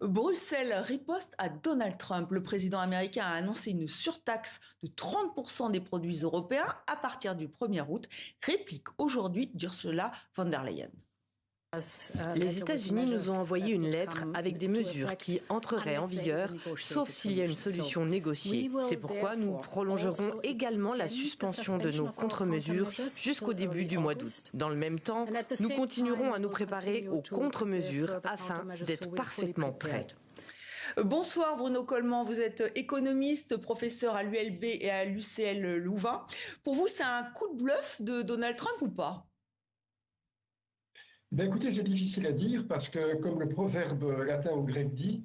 Bruxelles riposte à Donald Trump. Le président américain a annoncé une surtaxe de 30% des produits européens à partir du 1er août. Réplique aujourd'hui d'Ursula von der Leyen. Les États-Unis nous ont envoyé une lettre avec des mesures qui entreraient en vigueur, sauf s'il y a une solution négociée. C'est pourquoi nous prolongerons également la suspension de nos contre-mesures jusqu'au début du mois d'août. Dans le même temps, nous continuerons à nous préparer aux contre-mesures afin d'être parfaitement prêts. Bonsoir Bruno Coleman, vous êtes économiste, professeur à l'ULB et à l'UCL Louvain. Pour vous, c'est un coup de bluff de Donald Trump ou pas ? Ben écoutez, c'est difficile à dire parce que, comme le proverbe latin ou grec dit,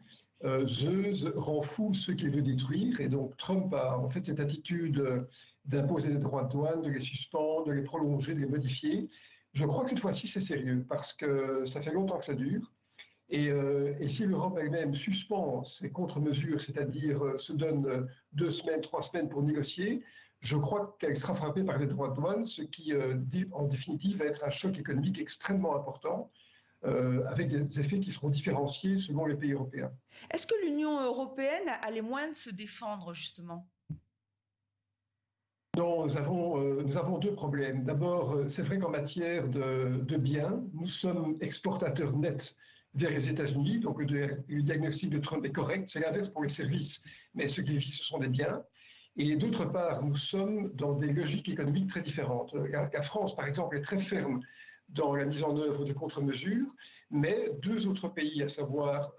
Zeus rend fou ceux qu'il veut détruire. Et donc Trump a en fait cette attitude d'imposer des droits de douane, de les suspendre, de les prolonger, de les modifier. Je crois que cette fois-ci, c'est sérieux parce que ça fait longtemps que ça dure. Et si l'Europe elle-même suspend ses contre-mesures, c'est-à-dire se donne 2 semaines, 3 semaines pour négocier, je crois qu'elle sera frappée par les droits de douane, ce qui, en définitive, va être un choc économique extrêmement important, avec des effets qui seront différenciés selon les pays européens. Est-ce que l'Union européenne a les moyens de se défendre, justement ? Non, nous avons 2 problèmes. D'abord, c'est vrai qu'en matière de biens, nous sommes exportateurs nets vers les États-Unis, donc le diagnostic de Trump est correct. C'est l'inverse pour les services, mais ce qu'il vit, ce sont des biens. Et d'autre part, nous sommes dans des logiques économiques très différentes. La France, par exemple, est très ferme dans la mise en œuvre de contre-mesures, mais 2 autres pays, à savoir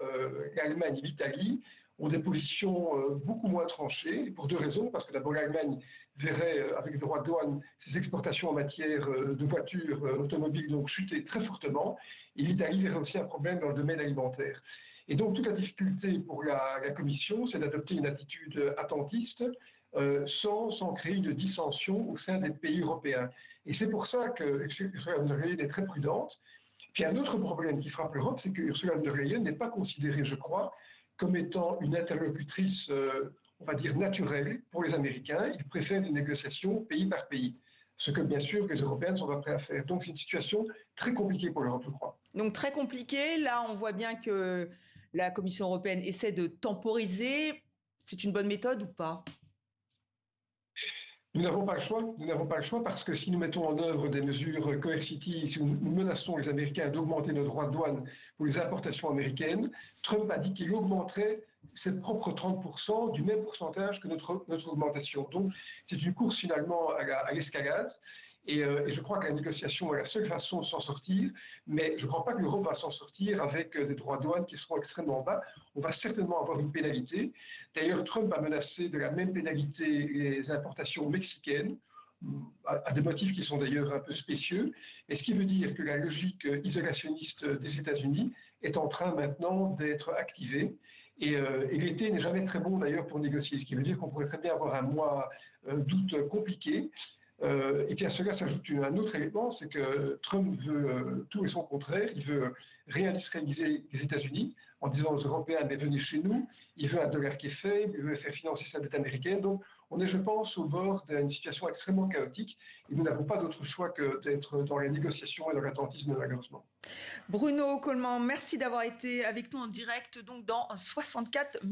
l'Allemagne et l'Italie, ont des positions beaucoup moins tranchées, pour 2 raisons. Parce que d'abord, l'Allemagne verrait, avec les droits de douane, ses exportations en matière de voitures automobiles donc chuter très fortement, et l'Italie verrait aussi un problème dans le domaine alimentaire. Et donc, toute la difficulté pour la Commission, c'est d'adopter une attitude attentiste, sans créer une dissension au sein des pays européens. Et c'est pour ça que Ursula von der Leyen est très prudente. Puis un autre problème qui frappe l'Europe, c'est que Ursula von der Leyen n'est pas considérée, je crois, comme étant une interlocutrice, on va dire, naturelle pour les Américains. Ils préfèrent des négociations pays par pays, ce que bien sûr les Européens ne sont pas prêts à faire. Donc c'est une situation très compliquée pour l'Europe, je crois. Donc très compliqué. Là, on voit bien que la Commission européenne essaie de temporiser. C'est une bonne méthode ou pas ? Nous n'avons pas le choix. Nous n'avons pas le choix parce que si nous mettons en œuvre des mesures coercitives, si nous menaçons les Américains d'augmenter nos droits de douane pour les importations américaines, Trump a dit qu'il augmenterait ses propres 30% du même pourcentage que notre augmentation. Donc, c'est une course finalement à l'escalade. Et je crois que la négociation est la seule façon de s'en sortir, mais je ne crois pas que l'Europe va s'en sortir avec des droits de douane qui seront extrêmement bas. On va certainement avoir une pénalité. D'ailleurs, Trump a menacé de la même pénalité les importations mexicaines, à des motifs qui sont d'ailleurs un peu spécieux, et ce qui veut dire que la logique isolationniste des États-Unis est en train maintenant d'être activée. Et l'été n'est jamais très bon d'ailleurs pour négocier, ce qui veut dire qu'on pourrait très bien avoir un mois d'août compliqué. Et puis à cela s'ajoute un autre élément, c'est que Trump veut tout et son contraire. Il veut réindustrialiser les États-Unis en disant aux Européens, mais venez chez nous. Il veut un dollar qui est faible, il veut faire financer sa dette américaine. Donc on est, je pense, au bord d'une situation extrêmement chaotique et nous n'avons pas d'autre choix que d'être dans les négociations et dans l'attentisme, malheureusement. Bruno Coleman, merci d'avoir été avec nous en direct donc dans 64 minutes.